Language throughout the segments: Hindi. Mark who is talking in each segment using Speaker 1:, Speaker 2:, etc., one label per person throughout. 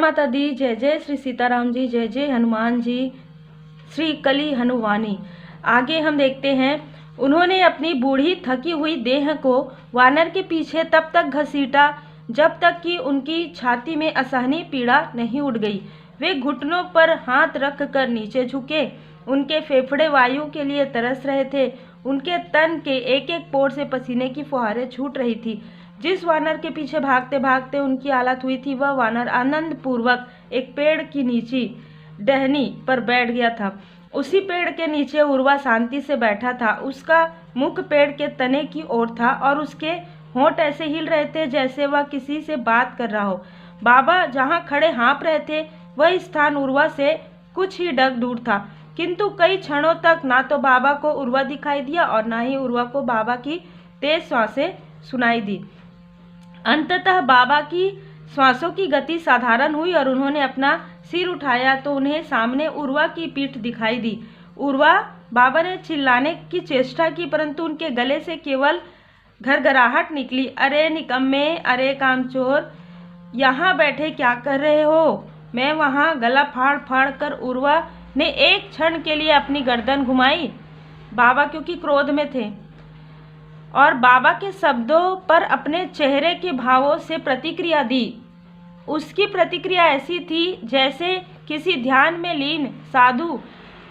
Speaker 1: माता दी, जय जय श्री सीताराम जी, जय जय हनुमान जी, श्री कली हनुमानी। आगे हम देखते हैं, उन्होंने अपनी बूढ़ी थकी हुई देह को वानर के पीछे तब तक घसीटा जब तक कि उनकी छाती में असहनीय पीड़ा नहीं उठ गई। वे घुटनों पर हाथ रख कर नीचे झुके। उनके फेफड़े वायु के लिए तरस रहे थे। उनके तन के एक एक पोर से पसीने की फुहारें छूट रही थी। जिस वानर के पीछे भागते भागते उनकी हालत हुई थी, वह वानर आनंद पूर्वक एक पेड़ की नीची टहनी पर बैठ गया था। उसी पेड़ के नीचे उर्वा शांति से बैठा था। उसका मुख पेड़ के तने की ओर था और उसके होंठ ऐसे हिल रहे थे जैसे वह किसी से बात कर रहा हो। बाबा जहाँ खड़े हाँफ रहे थे, वह स्थान उर्वा से कुछ ही डग दूर था, किंतु कई क्षणों तक ना तो बाबा को उर्वा दिखाई दिया और ना ही उर्वा को बाबा की तेज श्वासें सुनाई दी। अंततः बाबा की श्वासों की गति साधारण हुई और उन्होंने अपना सिर उठाया तो उन्हें सामने उर्वा की पीठ दिखाई दी। उर्वा बाबा ने चिल्लाने की चेष्टा की, परंतु उनके गले से केवल घरघराहट निकली। अरे निकम्मे, अरे कामचोर, यहाँ बैठे क्या कर रहे हो? मैं वहाँ। गला फाड़ फाड़ कर उर्वा ने एक क्षण के लिए अपनी गर्दन घुमाई। बाबा क्योंकि क्रोध में थे और बाबा के शब्दों पर अपने चेहरे के भावों से प्रतिक्रिया दी। उसकी प्रतिक्रिया ऐसी थी जैसे किसी ध्यान में लीन साधु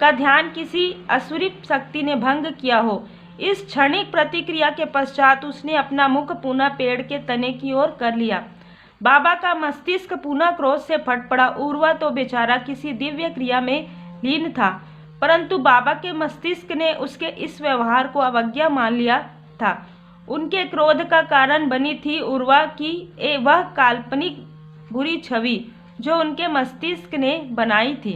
Speaker 1: का ध्यान किसी असुरी शक्ति ने भंग किया हो। इस क्षणिक प्रतिक्रिया के पश्चात उसने अपना मुख पुनः पेड़ के तने की ओर कर लिया। बाबा का मस्तिष्क पुनः क्रोध से फट पड़ा। उर्वा तो बेचारा किसी दिव्य क्रिया में लीन था, परंतु बाबा के मस्तिष्क ने उसके इस व्यवहार को अवज्ञा मान लिया था। उनके क्रोध का कारण बनी थी उर्वा की वह काल्पनिक बुरी छवि जो उनके मस्तिष्क ने बनाई थी,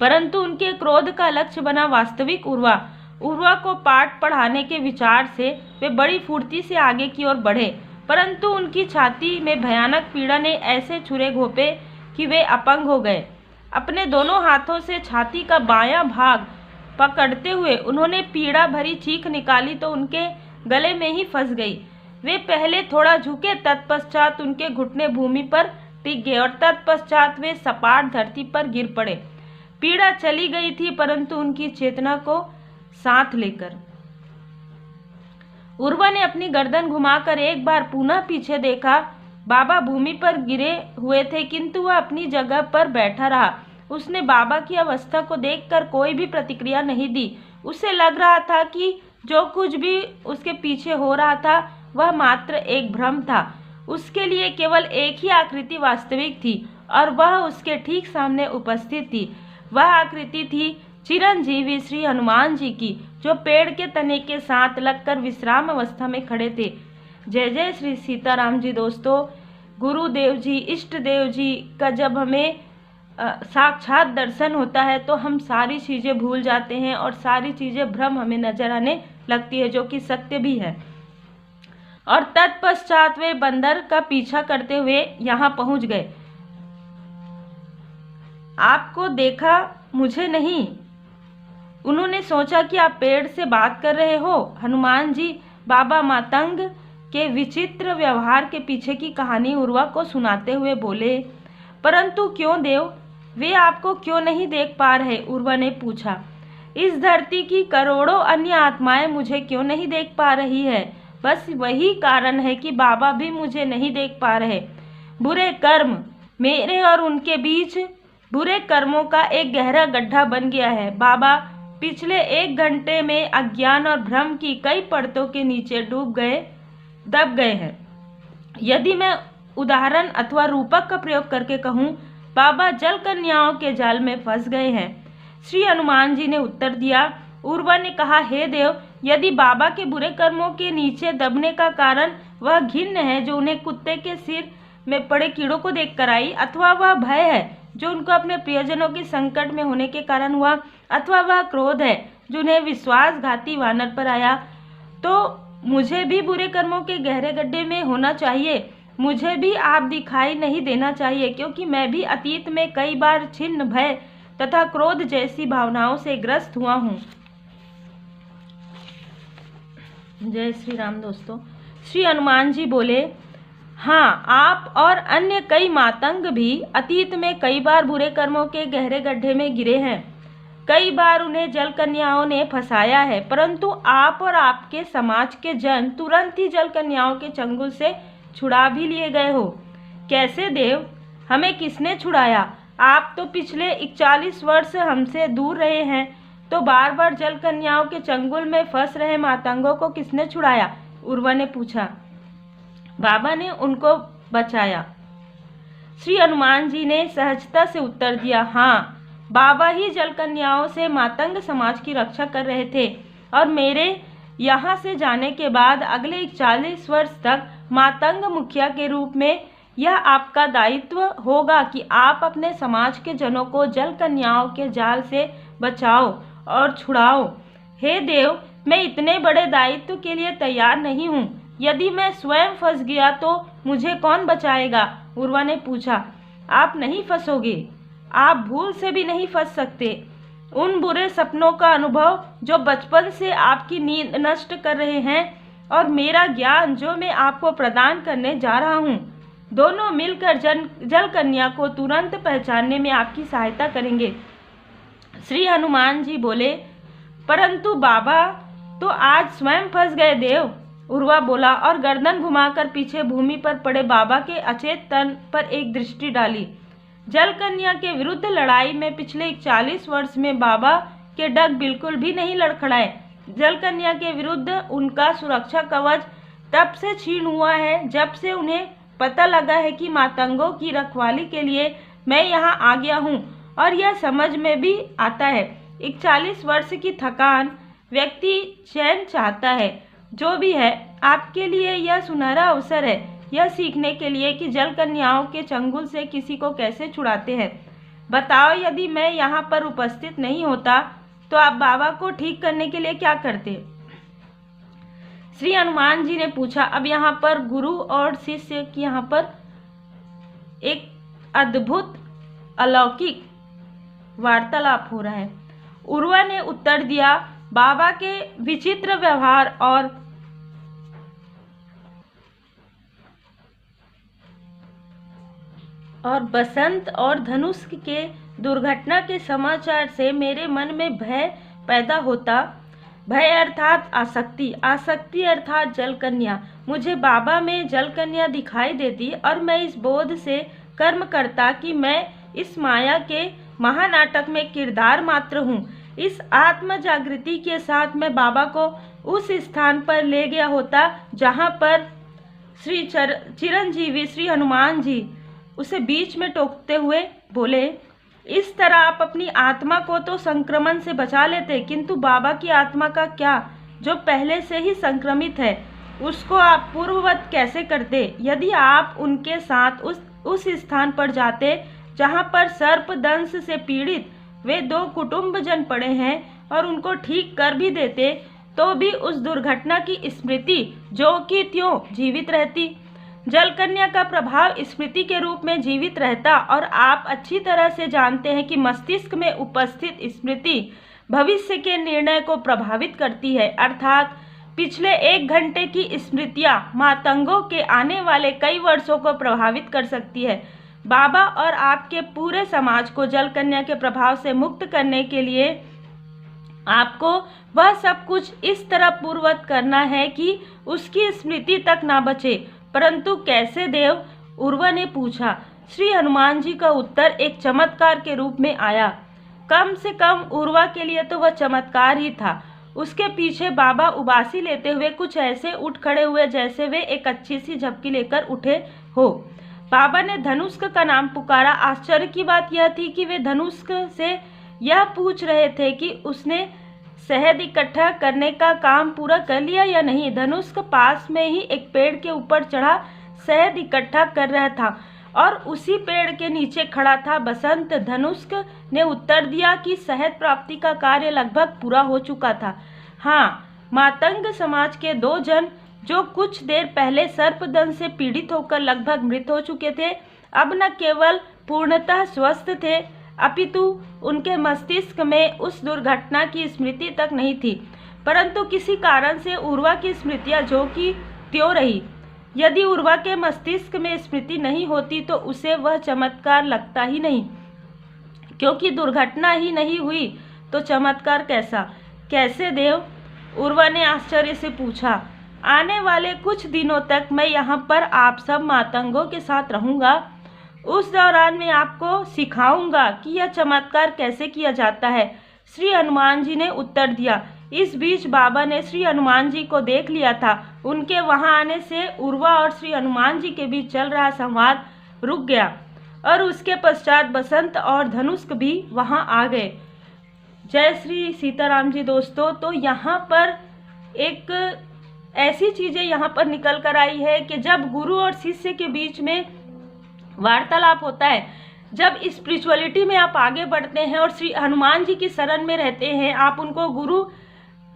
Speaker 1: परंतु उनके क्रोध का लक्ष्य बना वास्तविक उर्वा। उर्वा को पाठ पढ़ाने के विचार से वे बड़ी फुर्ती से आगे की ओर बढ़े, परंतु उनकी छाती में भयानक पीड़ा ने ऐसे छुरे घोंपे कि वे अपंग हो गए। अपने दोनों हाथों से छाती का बायां भाग पकड़ते हुए उन्होंने पीड़ा भरी चीख निकाली तो उनके गले में ही फंस गई। वे पहले थोड़ा झुके, तत्पश्चात उनके घुटने भूमि पर टिक गए और तत्पश्चात वे सपाट धरती पर गिर पड़े। पीड़ा चली गई थी, परंतु उनकी चेतना को साथ लेकर। उर्वा ने अपनी गर्दन घुमाकर एक बार पुनः पीछे देखा। बाबा भूमि पर गिरे हुए थे, किंतु वह अपनी जगह पर बैठा रहा। उसने बाबा की अवस्था को देखकर कोई भी प्रतिक्रिया नहीं दी। उसे लग रहा था कि जो कुछ भी उसके पीछे हो रहा था वह मात्र एक भ्रम था। उसके लिए केवल एक ही आकृति वास्तविक थी और वह उसके ठीक सामने उपस्थित थी। वह आकृति थी चिरंजीवी श्री हनुमान जी की, जो पेड़ के तने के साथ लगकर विश्राम अवस्था में खड़े थे। जय जय श्री सीताराम जी। दोस्तों, गुरुदेव जी, इष्ट देव जी का जब हमें साक्षात दर्शन होता है तो हम सारी चीज़ें भूल जाते हैं और सारी चीज़ें भ्रम हमें नजर आने लगती है, जो कि सत्य भी है। और तत्पश्चात वे बंदर का पीछा करते हुए यहाँ पहुँच गए। आपको देखा, मुझे नहीं। उन्होंने सोचा कि आप पेड़ से बात कर रहे हो। हनुमान जी बाबा मातंग के विचित्र व्यवहार के पीछे की कहानी उर्वा को सुनाते हुए बोले। परंतु क्यों देव, वे आपको क्यों नहीं देख पा रहे? उर्वा ने पूछा। इस धरती की करोड़ों अन्य आत्माएं मुझे क्यों नहीं देख पा रही है? बस वही कारण है कि बाबा भी मुझे नहीं देख पा रहे। बुरे कर्म, मेरे और उनके बीच बुरे कर्मों का एक गहरा गड्ढा बन गया है। बाबा पिछले 1 घंटे में अज्ञान और भ्रम की कई परतों के नीचे दब गए हैं। यदि मैं उदाहरण अथवा रूपक का प्रयोग करके कहूँ, बाबा जल कन्याओं के जाल में फंस गए हैं। श्री हनुमान जी ने उत्तर दिया। उर्वा ने कहा, हे देव, यदि बाबा के बुरे कर्मों के नीचे दबने का कारण वह घिन्न है जो उन्हें कुत्ते के सिर में पड़े कीड़ों को देखकर आई, अथवा वह भय है जो उनको अपने प्रियजनों के संकट में होने के कारण हुआ, अथवा वह क्रोध है जो उन्हें विश्वासघाती वानर पर आया, तो मुझे भी बुरे कर्मों के गहरे गड्ढे में होना चाहिए। मुझे भी आप दिखाई नहीं देना चाहिए, क्योंकि मैं भी अतीत में कई बार छिन्न, भय तथा क्रोध जैसी भावनाओं से ग्रस्त हुआ हूँ। जय श्री राम। दोस्तों, श्री हनुमान जी बोले, हाँ, आप और अन्य कई मातंग भी अतीत में कई बार बुरे कर्मों के गहरे गड्ढे में गिरे हैं। कई बार उन्हें जल कन्याओं ने फंसाया है, परंतु आप और आपके समाज के जन तुरंत ही जल कन्याओं के चंगुल से छुड़ा भी लिए गए हो। कैसे देव? हमें किसने छुड़ाया? आप तो पिछले 41 वर्ष हमसे दूर रहे हैं, तो बार बार जल कन्याओं के चंगुल में फंस रहे मातंगों को किसने छुड़ाया? उर्वा ने पूछा। बाबा ने उनको बचाया। श्री हनुमान जी ने सहजता से उत्तर दिया, हाँ, बाबा ही जल कन्याओं से मातंग समाज की रक्षा कर रहे थे और मेरे यहाँ से जाने के बाद अगले 40 वर्ष तक मातंग मुखिया के रूप में यह आपका दायित्व होगा कि आप अपने समाज के जनों को जल कन्याओं के जाल से बचाओ और छुड़ाओ। हे देव, मैं इतने बड़े दायित्व के लिए तैयार नहीं हूँ। यदि मैं स्वयं फंस गया तो मुझे कौन बचाएगा? उर्वा ने पूछा। आप नहीं फंसोगे, आप भूल से भी नहीं फंस सकते। उन बुरे सपनों का अनुभव जो बचपन से आपकी नींद नष्ट कर रहे हैं और मेरा ज्ञान जो मैं आपको प्रदान करने जा रहा हूँ, दोनों मिलकर जल कन्या को तुरंत पहचानने में आपकी सहायता करेंगे। श्री हनुमान जी बोले, परंतु बाबा तो आज स्वयं फंस गए देव। उर्वा बोला और गर्दन घुमाकर पीछे भूमि पर पड़े बाबा के अचेत तन पर एक दृष्टि डाली। जल कन्या के विरुद्ध लड़ाई में पिछले 41 वर्ष में बाबा के डग बिल्कुल भी नहीं लड़खड़ाए। जल कन्या के विरुद्ध उनका सुरक्षा कवच तब से छीन हुआ है जब से उन्हें पता लगा है कि मातंगों की रखवाली के लिए मैं यहाँ आ गया हूँ, और यह समझ में भी आता है। 41 वर्ष की थकान व्यक्ति चैन चाहता है। जो भी है, आपके लिए यह सुनहरा अवसर है यह सीखने के लिए कि जल कन्याओं के चंगुल से किसी को कैसे छुड़ाते हैं। बताओ, यदि मैं यहाँ पर उपस्थित नहीं होता तो आप बाबा को ठीक करने के लिए क्या करते? श्री हनुमान जी ने पूछा। अब यहाँ पर गुरु और शिष्य की यहाँ पर एक अद्भुत अलौकिक वार्तालाप हो रहा है। उर्वा ने उत्तर दिया, बाबा के विचित्र व्यवहार और बसंत और धनुष के दुर्घटना के समाचार से मेरे मन में भय पैदा होता। भय अर्थात आसक्ति, आसक्ति अर्थात जल कन्या। मुझे बाबा में जल कन्या दिखाई देती और मैं इस बोध से कर्म करता कि मैं इस माया के महानाटक में किरदार मात्र हूँ। इस आत्म जागृति के साथ मैं बाबा को उस स्थान पर ले गया होता जहाँ पर श्री चिरंजीवी श्री हनुमान जी उसे बीच में टोकते हुए बोले, इस तरह आप अपनी आत्मा को तो संक्रमण से बचा लेते, किंतु बाबा की आत्मा का क्या, जो पहले से ही संक्रमित है, उसको आप पूर्ववत कैसे करते? यदि आप उनके साथ उस स्थान पर जाते जहाँ पर सर्प दंश से पीड़ित वे 2 कुटुंबजन पड़े हैं और उनको ठीक कर भी देते, तो भी उस दुर्घटना की स्मृति जो कि त्यों जीवित रहती। जल कन्या का प्रभाव स्मृति के रूप में जीवित रहता, और आप अच्छी तरह से जानते हैं कि मस्तिष्क में उपस्थित स्मृति भविष्य के निर्णय को प्रभावित करती है। अर्थात पिछले 1 घंटे की स्मृतियां मातंगों के आने वाले कई वर्षों को प्रभावित कर सकती है। बाबा और आपके पूरे समाज को जल कन्या के प्रभाव से मुक्त करने के लिए आपको वह सब कुछ इस तरह पूर्ववत करना है कि उसकी स्मृति तक ना बचे। परंतु कैसे देव? उर्वा ने पूछा। श्री हनुमान जी का उत्तर एक चमत्कार के रूप में आया। कम से कम उर्वा के लिए तो वह चमत्कार ही था। उसके पीछे बाबा उबासी लेते हुए कुछ ऐसे उठ खड़े हुए जैसे वे एक अच्छी सी झपकी लेकर उठे हो। बाबा ने धनुष्क का नाम पुकारा। आश्चर्य की बात यह थी कि वे धनुष्क से यह पूछ रहे थे कि उसने शहद इकट्ठा करने का काम पूरा कर लिया या नहीं। धनुष्क पास में ही एक पेड़ के ऊपर चढ़ा शहद इकट्ठा कर रहा था और उसी पेड़ के नीचे खड़ा था बसंत। धनुष्क ने उत्तर दिया कि शहद प्राप्ति का कार्य लगभग पूरा हो चुका था। हाँ, मातंग समाज के 2 जन जो कुछ देर पहले सर्पदंश से पीड़ित होकर लगभग मृत हो चुके थे, अब न केवल पूर्णतः स्वस्थ थे, अपितु उनके मस्तिष्क में उस दुर्घटना की स्मृति तक नहीं थी, परंतु किसी कारण से उर्वा की स्मृतियां जो कि त्यों रही। यदि उर्वा के मस्तिष्क में स्मृति नहीं होती तो उसे वह चमत्कार लगता ही नहीं, क्योंकि दुर्घटना ही नहीं हुई तो चमत्कार कैसा? कैसे देव? उर्वा ने आश्चर्य से पूछा। आने वाले कुछ दिनों तक मैं यहाँ पर आप सब मातंगों के साथ रहूँगा। उस दौरान मैं आपको सिखाऊंगा कि यह चमत्कार कैसे किया जाता है, श्री हनुमान जी ने उत्तर दिया। इस बीच बाबा ने श्री हनुमान जी को देख लिया था। उनके वहां आने से उर्वा और श्री हनुमान जी के बीच चल रहा संवाद रुक गया और उसके पश्चात बसंत और धनुष भी वहां आ गए। जय श्री सीताराम जी। दोस्तों, तो यहाँ पर एक ऐसी चीज़ें यहाँ पर निकल कर आई है कि जब गुरु और शिष्य के बीच में वार्तालाप होता है, जब स्पिरिचुअलिटी में आप आगे बढ़ते हैं और श्री हनुमान जी की शरण में रहते हैं, आप उनको गुरु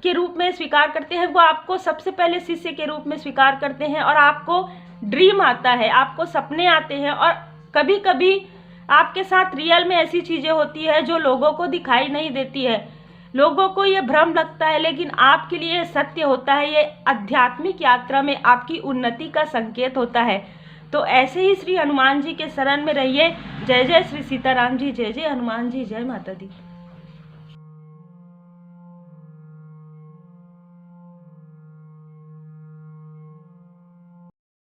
Speaker 1: के रूप में स्वीकार करते हैं, वो आपको सबसे पहले शिष्य के रूप में स्वीकार करते हैं और आपको ड्रीम आता है, आपको सपने आते हैं और कभी कभी आपके साथ रियल में ऐसी चीज़ें होती है जो लोगों को दिखाई नहीं देती है। लोगों को ये भ्रम लगता है, लेकिन आपके लिए सत्य होता है। ये आध्यात्मिक यात्रा में आपकी उन्नति का संकेत होता है। तो ऐसे ही श्री हनुमान जी के शरण में रहिए। जय जय श्री सीताराम जी, जय जय हनुमान जी, जय माता दी।